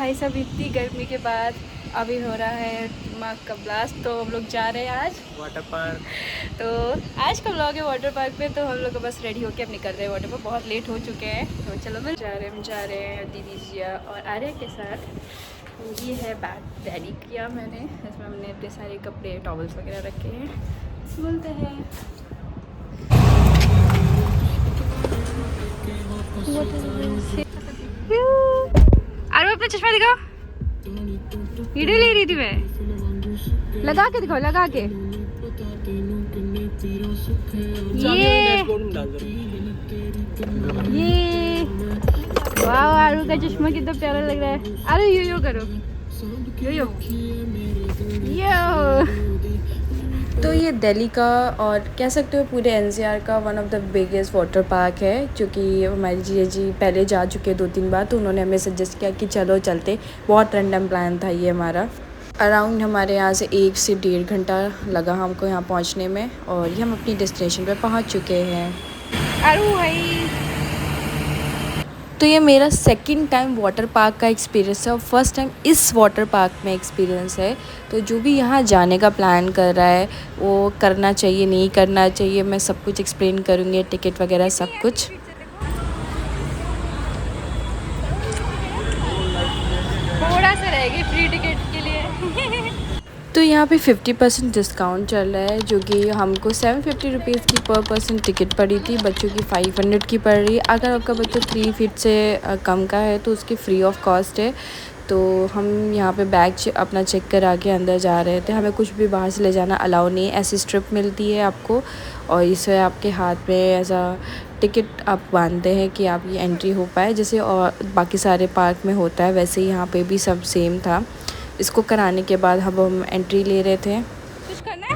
भाई साहब इतनी गर्मी के बाद अभी हो रहा है माँ का ब्लास्ट। तो हम लोग जा रहे हैं आज वाटर पार्क। तो आज का व्लॉग है वाटर पार्क में। तो हम लोग बस रेडी होके अब निकल रहे हैं वाटर पार्क, बहुत लेट हो चुके हैं। तो चलो हम जा रहे हैं दीदी जिया और आर्या के साथ। तो ये है बैग रेडी किया मैंने, इसमें हमने अपने सारे कपड़े टॉवल्स वगैरह रखे हैं। बोलते हैं अरे अपना चश्मा दिखाओ, वीडियो ले रही थी मैं। लगा के दिखाओ, लगा के। ये वाह, आरू का चश्मा कितना प्यारा लग रहा है। आरू यो करो, यो। तो ये दिल्ली का और कह सकते हो पूरे एनसीआर का one of the biggest water park है, जो कि हमारी जीजा जी पहले जा चुके हैं 2-3 बार। तो उन्होंने हमें सजेस्ट किया कि चलो चलते। बहुत रैंडम प्लान था ये हमारा। अराउंड हमारे यहाँ से 1 से 1.5 घंटा लगा हमको यहाँ पहुँचने में, और ये हम अपनी डेस्टिनेशन पे पहुँच चुके हैं। अरू भाई, तो ये मेरा सेकंड टाइम वाटर पार्क का एक्सपीरियंस है और फर्स्ट टाइम इस वाटर पार्क में एक्सपीरियंस है। तो जो भी यहाँ जाने का प्लान कर रहा है वो करना चाहिए, नहीं करना चाहिए, मैं सब कुछ एक्सप्लेन करूँगी, टिकट वगैरह सब कुछ। थोड़ा सा रहेगी फ्री टिकट के लिए। तो यहाँ पे 50% डिस्काउंट चल रहा है, जो कि हमको 750 रुपीज़ की पर पर्सन टिकट पड़ी थी। बच्चों की 500 की पड़ रही है। अगर आपका बच्चा 3 फीट से कम का है तो उसकी फ्री ऑफ कॉस्ट है। तो हम यहाँ पे बैग अपना चेक करा के अंदर जा रहे थे। हमें कुछ भी बाहर से ले जाना अलाउ नहीं है। ऐसी स्ट्रिप मिलती है आपको, और इसे आपके हाथ में ऐसा टिकट आप बांधते हैं कि आप ये एंट्री हो पाए। जैसे और बाकी सारे पार्क में होता है वैसे ही यहाँ पे भी सब सेम था। इसको कराने के बाद हम एंट्री ले रहे थे। कुछ करना है?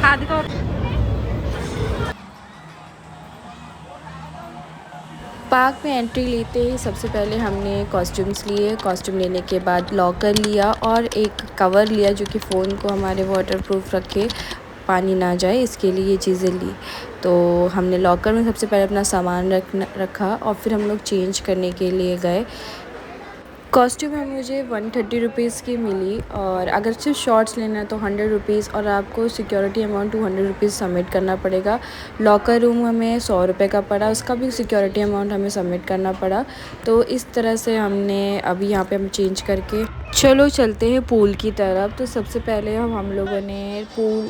हाँ दिखाओ। पार्क में एंट्री लेते ही सबसे पहले हमने कॉस्ट्यूम्स लिए। कॉस्ट्यूम लेने के बाद लॉकर लिया और एक कवर लिया जो कि फ़ोन को हमारे वाटरप्रूफ रखे, पानी ना जाए, इसके लिए ये चीज़ें ली। तो हमने लॉकर में सबसे पहले अपना सामान रखा और फिर हम लोग चेंज करने के लिए गए। कॉस्ट्यूम में मुझे 130 रुपीज़ की मिली, और अगर सिर्फ शॉर्ट्स लेना है तो 100 रुपीज़, और आपको सिक्योरिटी अमाउंट 200 रुपीज़ सबमिट करना पड़ेगा। लॉकर रूम हमें 100 रुपये का पड़ा, उसका भी सिक्योरिटी अमाउंट हमें सबमिट करना पड़ा। तो इस तरह से हमने अभी यहाँ पे हम चेंज करके चलो चलते हैं पूल की तरफ। तो सबसे पहले हम लोगों ने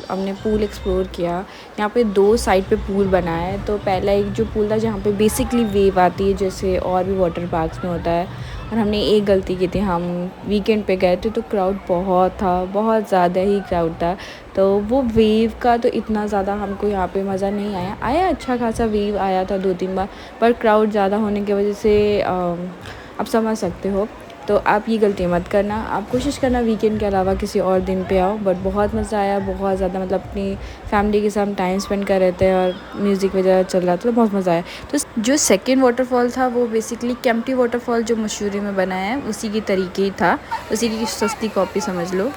हमने पूल एक्सप्लोर किया। यहाँ पे 2 साइड पे पूल बना है। तो पहला एक जो पूल था जहाँ पे बेसिकली वेव आती है जैसे और भी वाटर पार्क्स में होता है, और हमने एक गलती की थी, हम वीकेंड पे गए थे तो क्राउड बहुत था, बहुत ज़्यादा ही क्राउड था। तो वो वेव का तो इतना ज़्यादा हमको यहाँ पे मज़ा नहीं आया अच्छा खासा वेव आया था 2-3 बार, पर क्राउड ज़्यादा होने की वजह से आप समझ सकते हो। तो आप ये गलती मत करना, आप कोशिश करना वीकेंड के अलावा किसी और दिन पे आओ। बट बहुत मज़ा आया, बहुत ज़्यादा, मतलब अपनी फैमिली के साथ टाइम स्पेंड कर रहे थे और म्यूज़िक वगैरह चल रहा था, तो बहुत मज़ा आया। तो जो सेकंड वाटरफॉल था वो बेसिकली केम्प्टी वाटरफॉल जो मसूरी में बना है उसी की तरीके ही था, उसी की सस्ती कॉपी समझ लो।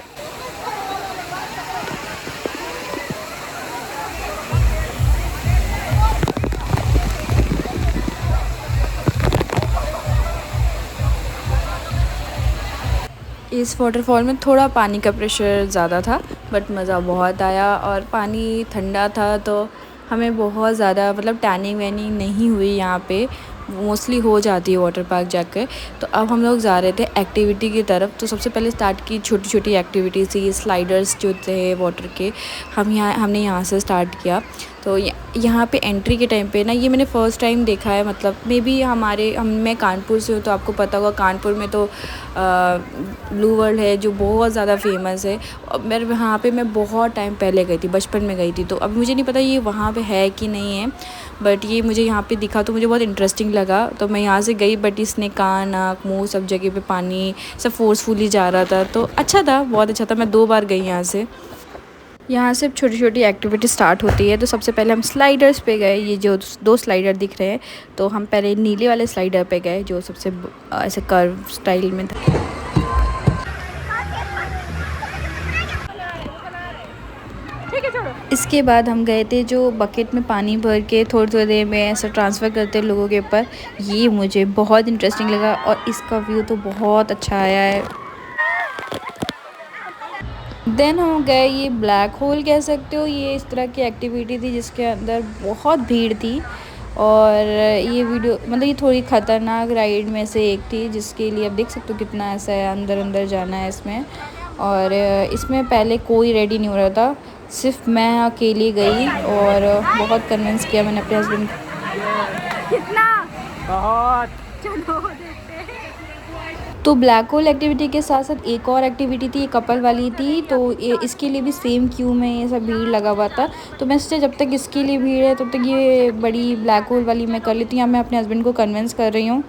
इस वाटरफॉल में थोड़ा पानी का प्रेशर ज़्यादा था, बट मज़ा बहुत आया, और पानी ठंडा था तो हमें बहुत ज़्यादा मतलब टैनिंग वैनिंग नहीं हुई। यहाँ पे मोस्टली हो जाती है वाटर पार्क जाकर। तो अब हम लोग जा रहे थे एक्टिविटी की तरफ। तो सबसे पहले स्टार्ट की छोटी छोटी एक्टिविटीज़ थी, स्लाइडर्स जो थे वाटर के, हमने यहाँ से स्टार्ट किया। तो यहाँ पे एंट्री के टाइम पे ना, ये मैंने फ़र्स्ट टाइम देखा है, मतलब मे बी मैं कानपुर से हूँ तो आपको पता होगा, कानपुर में तो ब्लू वर्ल्ड है जो बहुत ज़्यादा फेमस है। और वहाँ पे मैं बहुत टाइम पहले गई थी, बचपन में गई थी। तो अब मुझे नहीं पता ये वहाँ पे है कि नहीं है, बट ये मुझे यहाँ पे दिखा तो मुझे बहुत इंटरेस्टिंग लगा। तो मैं यहाँ से गई, बट इसने कान नाक मुँह सब जगह पे पानी सब फोर्सफुली जा रहा था। तो अच्छा था, बहुत अच्छा था। मैं 2 बार गई यहाँ से। यहाँ से छोटी छोटी एक्टिविटी स्टार्ट होती है। तो सबसे पहले हम स्लाइडर्स पे गए, ये जो 2 स्लाइडर दिख रहे हैं। तो हम पहले नीले वाले स्लाइडर पे गए जो सबसे ऐसे कर्व स्टाइल में था। इसके बाद हम गए थे जो बकेट में पानी भर के थोड़ी थोड़ी देर में ऐसा ट्रांसफ़र करते हैं लोगों के ऊपर। ये मुझे बहुत इंटरेस्टिंग लगा और इसका व्यू तो बहुत अच्छा आया है। देन हम गए, ये ब्लैक होल कह सकते हो, ये इस तरह की एक्टिविटी थी जिसके अंदर बहुत भीड़ थी। और ये वीडियो मतलब ये थोड़ी ख़तरनाक राइड में से एक थी, जिसके लिए अब देख सकते हो कितना ऐसा है, अंदर अंदर जाना है इसमें। और इसमें पहले कोई रेडी नहीं हो रहा था, सिर्फ मैं अकेली गई और बहुत कन्विंस किया मैंने अपने हस्बैंड को। कितना बहुत चलो देखते हैं। तो ब्लैक होल एक्टिविटी के साथ साथ एक और एक्टिविटी थी, कपल वाली थी, तो इसके लिए भी सेम क्यू में ये सब भीड़ लगा हुआ था। तो मैं सोचा जब तक इसके लिए भीड़ है तब तक ये बड़ी ब्लैक होल वाली मैं कर लेती हूँ। मैं अपने हस्बैंड को कन्विंस कर रही हूँ,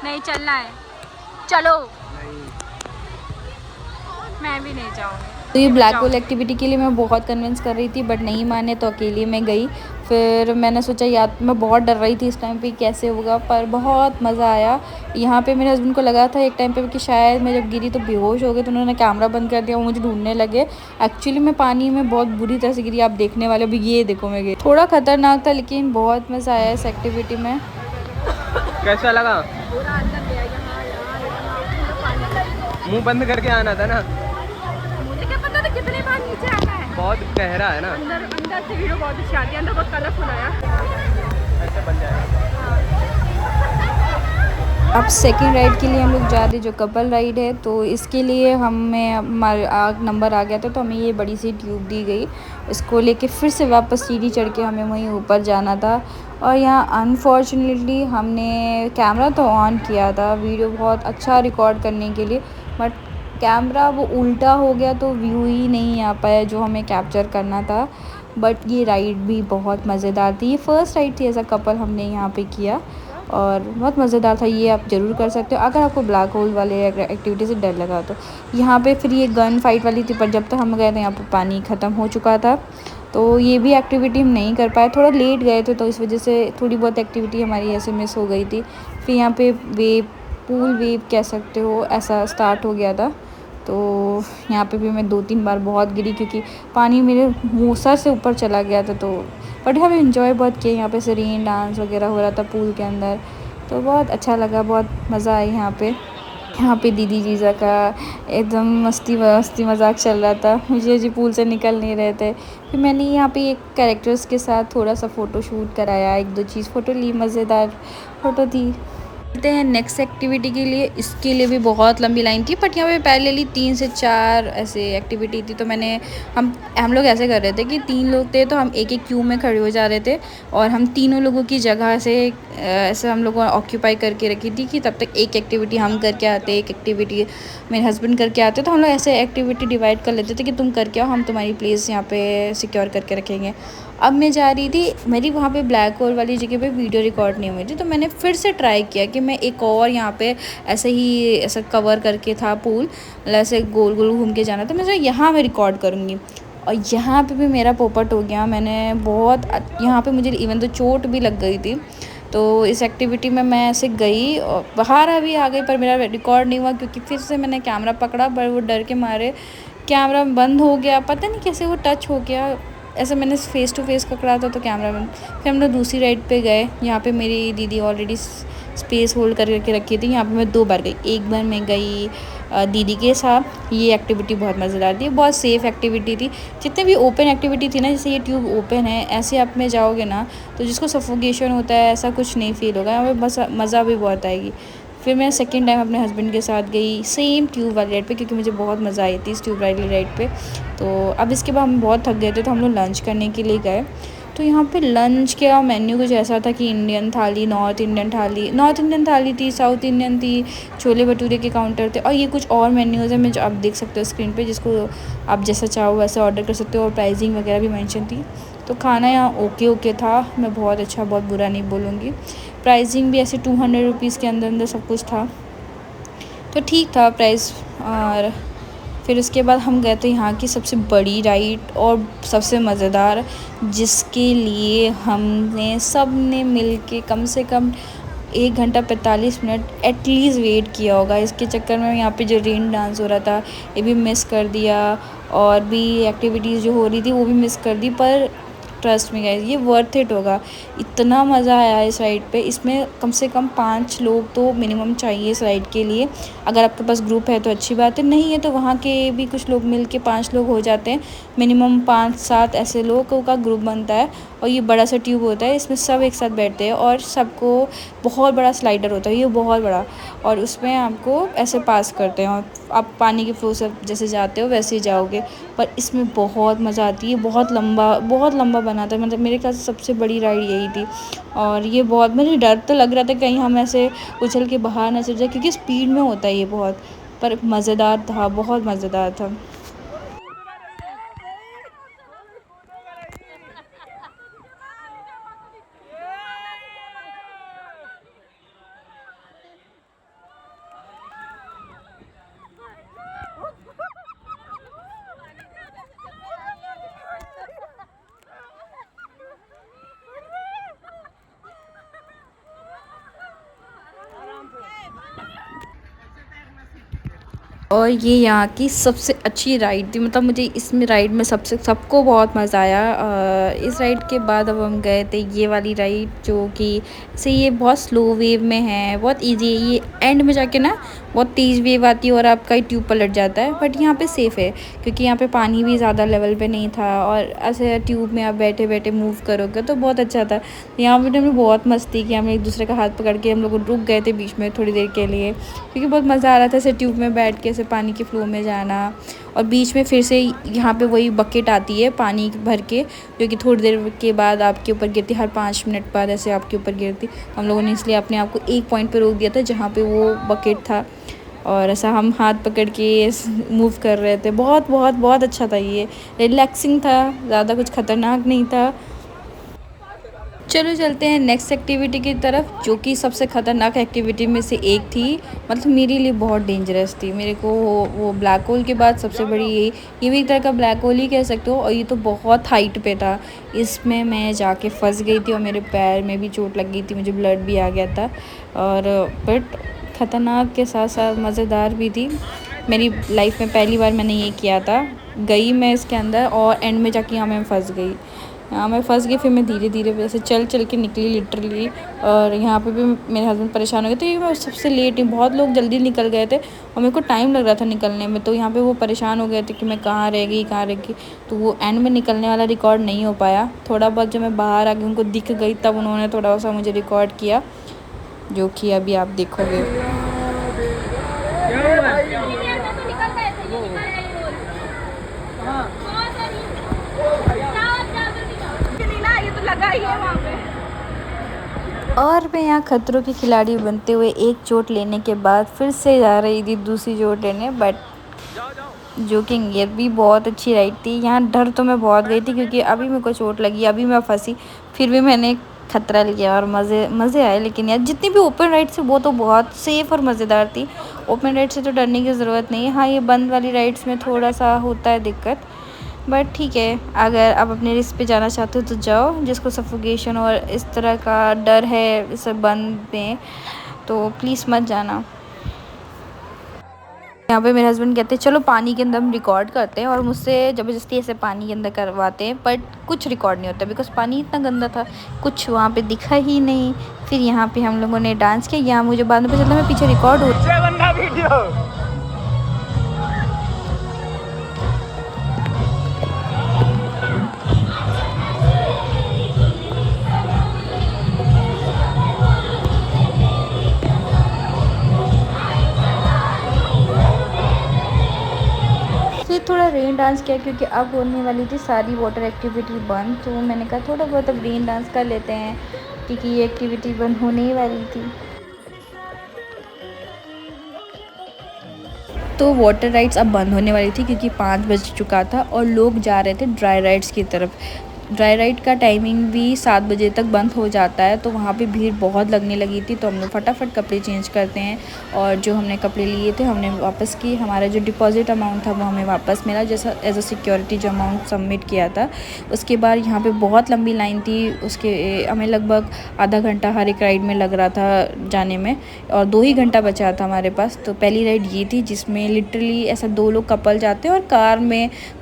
नहीं चलना है, चलो। मैं भी नहीं जाऊँगी। तो ये ब्लैक होल एक्टिविटी के लिए मैं बहुत कन्विंस कर रही थी बट नहीं माने, तो अकेले मैं गई। फिर मैंने सोचा यार, मैं बहुत डर रही थी इस टाइम पे कैसे होगा, पर बहुत मज़ा आया। यहाँ पे मेरे हस्बैंड को लगा था एक टाइम पे कि शायद मैं जब गिरी तो बेहोश हो गए, तो उन्होंने कैमरा बंद कर दिया, वो मुझे ढूंढने लगे। एक्चुअली मैं पानी में बहुत बुरी तरह से गिरी, आप देखने वाले भी। ये देखो मैं गिरी, थोड़ा ख़तरनाक था लेकिन बहुत मज़ा आया इस एक्टिविटी में। कैसा लगा? मुँह बंद करके आना था ना, कितने बार नीचे आना है, बहुत गहरा है ना। अंदर से वीडियो बहुत अच्छी आती है, अंदर बहुत कलरफुल आया। ऐसे बन जाएगा। अब सेकंड राइड के लिए हम लोग जा रहे, जो कपल राइड है। तो इसके लिए हमें हमारा नंबर आ गया था, तो हमें ये बड़ी सी ट्यूब दी गई। इसको लेके फिर से वापस सीढ़ी चढ़ के हमें वहीं ऊपर जाना था। और यहाँ अनफॉर्चुनेटली हमने कैमरा तो ऑन किया था वीडियो बहुत अच्छा रिकॉर्ड करने के लिए, बट कैमरा वो उल्टा हो गया तो व्यू ही नहीं आ पाया जो हमें कैप्चर करना था। बट ये राइड भी बहुत मज़ेदार थी। ये फ़र्स्ट राइड थी ऐसा कपल हमने यहाँ पे किया और बहुत मज़ेदार था। ये आप ज़रूर कर सकते हो अगर आपको ब्लैक होल वाले एक्टिविटी से डर लगा तो। यहाँ पे फिर ये गन फाइट वाली थी, पर जब तक हम गए थे यहाँ पे पानी ख़त्म हो चुका था, तो ये भी एक्टिविटी हम नहीं कर पाए। थोड़ा लेट गए थे तो इस वजह से थोड़ी बहुत एक्टिविटी हमारी ऐसे मिस हो गई थी। फिर यहाँ पे वेव पूल वेव कह सकते हो ऐसा स्टार्ट हो गया था। तो यहाँ पे भी मैं 2-3 बार बहुत गिरी क्योंकि पानी मेरे मुँह सर से ऊपर चला गया था। तो बट हम एंजॉय बहुत किए, यहाँ पे से रेन डांस वगैरह हो रहा था पूल के अंदर, तो बहुत अच्छा लगा, बहुत मज़ा आई यहाँ पे। यहाँ पे दीदी जीजा का एकदम मस्ती मजाक चल रहा था, मुझे जी पूल से निकल नहीं रहे थे। फिर मैंने यहाँ पे एक कैरेक्टर्स के साथ थोड़ा सा फ़ोटो शूट कराया, 1-2 चीज़ फ़ोटो ली, मज़ेदार फ़ोटो थी। चलते हैं नेक्स्ट एक्टिविटी के लिए। इसके लिए भी बहुत लंबी लाइन थी, बट यहाँ पे पहले ली 3 से 4 ऐसे एक्टिविटी थी। तो हम लोग ऐसे कर रहे थे कि 3 लोग थे तो हम एक एक क्यू में खड़े हो जा रहे थे और हम तीनों लोगों की जगह से ऐसे हम लोगों ने ऑक्यूपाई करके रखी थी कि तब तक एक एक्टिविटी हम करके आते, एक एक्टिविटी मेरे हस्बैंड करके आते। तो हम लोग ऐसे एक्टिविटी डिवाइड कर लेते थे कि तुम करके आओ, हम तुम्हारी प्लेस यहाँ पे सिक्योर करके रखेंगे। अब मैं जा रही थी, मेरी वहाँ पे ब्लैक होल वाली जगह पे वीडियो रिकॉर्ड नहीं हुई थी, तो मैंने फिर से ट्राई किया कि मैं एक और यहाँ पे ऐसे ही ऐसा कवर करके था पूल, ऐसे गोल गोल घूम के जाना था, मैं यहाँ मैं रिकॉर्ड करूँगी। और यहाँ पे भी मेरा पोपट हो गया, मैंने बहुत यहाँ पे मुझे इवन तो चोट भी लग गई थी। तो इस एक्टिविटी में मैं ऐसे गई और बाहर अभी आ गई, पर मेरा रिकॉर्ड नहीं हुआ क्योंकि फिर से मैंने कैमरा पकड़ा, पर वो डर के मारे कैमरा बंद हो गया, पता नहीं कैसे वो टच हो गया। ऐसे मैंने फेस टू फेस पकड़ा था तो कैमरा बंद। फिर हम लोग दूसरी राइड पे गए, यहाँ पे मेरी दीदी ऑलरेडी स्पेस होल्ड करके रखी थी। यहाँ पे मैं 2 बार गई, एक बार मैं गई दीदी के साथ। ये एक्टिविटी बहुत मज़ेदार थी, बहुत सेफ़ एक्टिविटी थी। जितने भी ओपन एक्टिविटी थी ना, जैसे ये ट्यूब ओपन है, ऐसे आप में जाओगे ना तो जिसको सफोकेशन होता है ऐसा कुछ नहीं फील होगा, यहाँ पे बस मज़ा भी बहुत आएगी। फिर मैं सेकंड टाइम अपने हस्बैंड के साथ गई सेम ट्यूब वाली राइड पे क्योंकि मुझे बहुत मज़ा आई थी इस ट्यूब वाली राइड पे। तो अब इसके बाद हम बहुत थक गए थे तो हम लोग लंच करने के लिए गए। तो यहाँ पे लंच का मेन्यू कुछ ऐसा था कि इंडियन थाली, नॉर्थ इंडियन थाली थी, साउथ इंडियन थी, छोले भटूरे के काउंटर थे, और ये कुछ और मेन्यूज़ हैं मैं जो आप देख सकते हो स्क्रीन पे, जिसको आप जैसा चाहो वैसे ऑर्डर कर सकते हो, और प्राइसिंग वगैरह भी मेंशन थी। तो खाना यहाँ ओके था, मैं बहुत अच्छा बहुत बुरा नहीं बोलूँगी। प्राइसिंग भी ऐसे 200 रुपीज़ के अंदर सब कुछ था, तो ठीक था प्राइस। और फिर उसके बाद हम गए थे यहाँ की सबसे बड़ी राइड और सबसे मज़ेदार, जिसके लिए हमने सब ने मिल के कम से कम 1 घंटा 45 मिनट एटलीस्ट वेट किया होगा। इसके चक्कर में यहाँ पे जो रेन डांस हो रहा था ये भी मिस कर दिया, और भी एक्टिविटीज़ जो हो रही थी वो भी मिस कर दी। पर ट्रस्ट में गाइस ये वर्थ इट होगा। इतना मज़ा आया इस राइड पे। इसमें कम से कम 5 लोग तो मिनिमम चाहिए इस राइड के लिए। अगर आपके पास ग्रुप है तो अच्छी बात है, नहीं है तो वहाँ के भी कुछ लोग मिल के 5 लोग हो जाते हैं। मिनिमम 5-7 ऐसे लोगों का ग्रुप बनता है, और ये बड़ा सा ट्यूब होता है, इसमें सब एक साथ बैठते हैं, और सबको बहुत बड़ा स्लाइडर होता है, ये बहुत बड़ा, और उसमें आपको ऐसे पास करते हैं और आप पानी के फ्लो से जैसे जाते हो वैसे ही जाओगे। पर इसमें बहुत मज़ा आती है। बहुत लंबा बना था, मतलब मेरे ख्याल से सबसे बड़ी राइड यही थी। और ये बहुत, मुझे डर तो लग रहा था कहीं हम ऐसे उछल के बाहर ना चल जाए, क्योंकि स्पीड में होता है ये बहुत। पर मज़ेदार था, बहुत मज़ेदार था। और ये यहाँ की सबसे अच्छी राइड थी, मतलब मुझे इसमें राइड में सबको बहुत मज़ा आया। इस राइड के बाद अब हम गए थे ये वाली राइड, जो कि से ये बहुत स्लो वेव में है, बहुत इजी है। ये एंड में जाके ना बहुत तेज़ वेव आती है और आपका ही ट्यूब पलट जाता है। बट यहाँ पे सेफ़ है, क्योंकि यहाँ पे पानी भी ज़्यादा लेवल पे नहीं था, और ऐसे ट्यूब में आप बैठे बैठे मूव करोगे तो बहुत अच्छा था। यहाँ पे हमने बहुत मस्ती की, हम एक दूसरे का हाथ पकड़ के हम लोग रुक गए थे बीच में थोड़ी देर के लिए, क्योंकि बहुत मज़ा आ रहा था ऐसे ट्यूब में बैठ के ऐसे पानी के फ्लो में जाना। और बीच में फिर से यहाँ पे वही बकेट आती है पानी भर के, जो कि थोड़ी देर के बाद आपके ऊपर गिरती, हर 5 मिनट बाद ऐसे आपके ऊपर गिरती। हम लोगों ने इसलिए अपने आप को एक पॉइंट पे रोक दिया था जहाँ पे वो बकेट था, और ऐसा हम हाथ पकड़ के मूव कर रहे थे। बहुत बहुत बहुत अच्छा था, ये रिलैक्सिंग था, ज़्यादा कुछ ख़तरनाक नहीं था। चलो चलते हैं नेक्स्ट एक्टिविटी की तरफ, जो कि सबसे ख़तरनाक एक्टिविटी में से एक थी, मतलब मेरे लिए बहुत डेंजरस थी। मेरे को वो ब्लैक होल के बाद सबसे बड़ी ये भी एक तरह का ब्लैक होल ही कह सकते हो, और ये तो बहुत हाइट पे था। इसमें मैं जाके फंस गई थी और मेरे पैर में भी चोट लग गई थी, मुझे ब्लड भी आ गया था। और बट ख़तरनाक के साथ साथ मज़ेदार भी थी। मेरी लाइफ में पहली बार मैंने ये किया था। गई मैं इसके अंदर और एंड में जाके यहाँ मैं फंस गई। यहाँ मैं फंस गई, फिर मैं धीरे धीरे वैसे चल के निकली लिटरली। और यहाँ पे भी मेरे हस्बैंड परेशान हो गए, तो ये मैं सबसे लेट ही, बहुत लोग जल्दी निकल गए थे और मेरे को टाइम लग रहा था निकलने में। तो यहाँ पे वो परेशान हो गए थे कि मैं कहाँ रह गई। तो वो एंड में निकलने वाला रिकॉर्ड नहीं हो पाया। थोड़ा बहुत जब मैं बाहर आ गई उनको दिख गई, तब उन्होंने थोड़ा सा मुझे रिकॉर्ड किया, जो कि अभी आप देखोगे। और मैं यहाँ खतरों के खिलाड़ी बनते हुए एक चोट लेने के बाद फिर से जा रही थी दूसरी चोट लेने, बट जोकिंग, ये भी बहुत अच्छी राइड थी। यहाँ डर तो मैं बहुत गई थी, क्योंकि अभी मेरे को चोट लगी, अभी मैं फंसी, फिर भी मैंने खतरा लिया और मज़े आए। लेकिन यार जितनी भी ओपन राइड से वो तो बहुत सेफ़ और मज़ेदार थी। ओपन राइड से तो डरने की ज़रूरत नहीं है। हाँ, ये बंद वाली राइड्स में थोड़ा सा होता है दिक्कत, बट ठीक है, अगर आप अपने रिस्क पे जाना चाहते हो तो जाओ। जिसको सफोकेशन और इस तरह का डर है इस बंद में, तो प्लीज़ मत जाना। यहाँ पे मेरे हस्बैंड कहते हैं चलो पानी के अंदर हम रिकॉर्ड करते हैं, और मुझसे ज़बरदस्ती ऐसे पानी के अंदर करवाते हैं, बट कुछ रिकॉर्ड नहीं होता बिकॉज पानी इतना गंदा था, कुछ वहाँ पे दिखा ही नहीं। फिर यहाँ पे हम लोगों ने डांस किया, यहाँ मुझे बाद में पता चला मैं पीछे रिकॉर्ड हो। फिर थोड़ा रेन डांस किया, क्योंकि अब होने वाली थी सारी वाटर एक्टिविटी बंद, तो मैंने कहा थोड़ा बहुत अब रेन डांस कर लेते हैं, क्योंकि ये एक्टिविटी बंद होने ही वाली थी। तो वाटर राइड्स अब बंद होने वाली थी, क्योंकि 5 बज चुका था और लोग जा रहे थे ड्राई राइड्स की तरफ। ड्राई राइड का टाइमिंग भी 7 बजे तक बंद हो जाता है, तो वहाँ पे भीड़ बहुत लगने लगी थी। तो हम लोग फटाफट कपड़े चेंज करते हैं और जो हमने कपड़े लिए थे हमने वापस किए। हमारा जो डिपॉज़िट अमाउंट था वो हमें वापस मिला, जैसा एज अ सिक्योरिटी जो अमाउंट सबमिट किया था। उसके बाद यहाँ पे बहुत लंबी लाइन थी, उसके हमें लगभग आधा घंटा हर एक राइड में लग रहा था जाने में, और 2 ही घंटा बचा था हमारे पास। तो पहली राइड ये थी जिसमें लिटरली ऐसा 2 लोग कपल जाते हैं और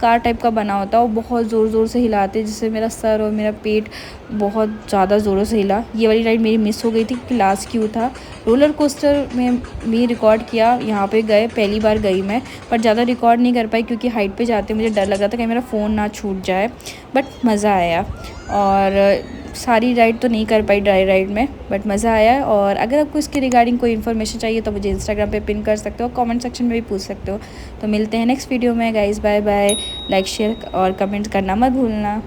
कार टाइप का बना होता है, वो बहुत ज़ोर से हिलाते, जिससे मेरा सर और मेरा पेट बहुत ज़्यादा ज़ोरों से हिला। ये वाली राइड मेरी मिस हो गई थी क्योंकि लास्ट क्यू था। रोलर कोस्टर में भी रिकॉर्ड किया, यहाँ पे गए, पहली बार गई मैं, पर ज़्यादा रिकॉर्ड नहीं कर पाई क्योंकि हाइट पे जाते मुझे डर लग रहा था कि मेरा फ़ोन ना छूट जाए। बट मज़ा आया, और सारी राइड तो नहीं कर पाई ड्राई राइड में, बट मज़ा आया। और अगर आपको इसके रिगार्डिंग कोई इन्फॉर्मेशन चाहिए तो मुझे इंस्टाग्राम पे पिन कर सकते हो, कमेंट सेक्शन में भी पूछ सकते हो। तो मिलते हैं नेक्स्ट वीडियो में guys, bye bye. Like share और कमेंट करना मत भूलना।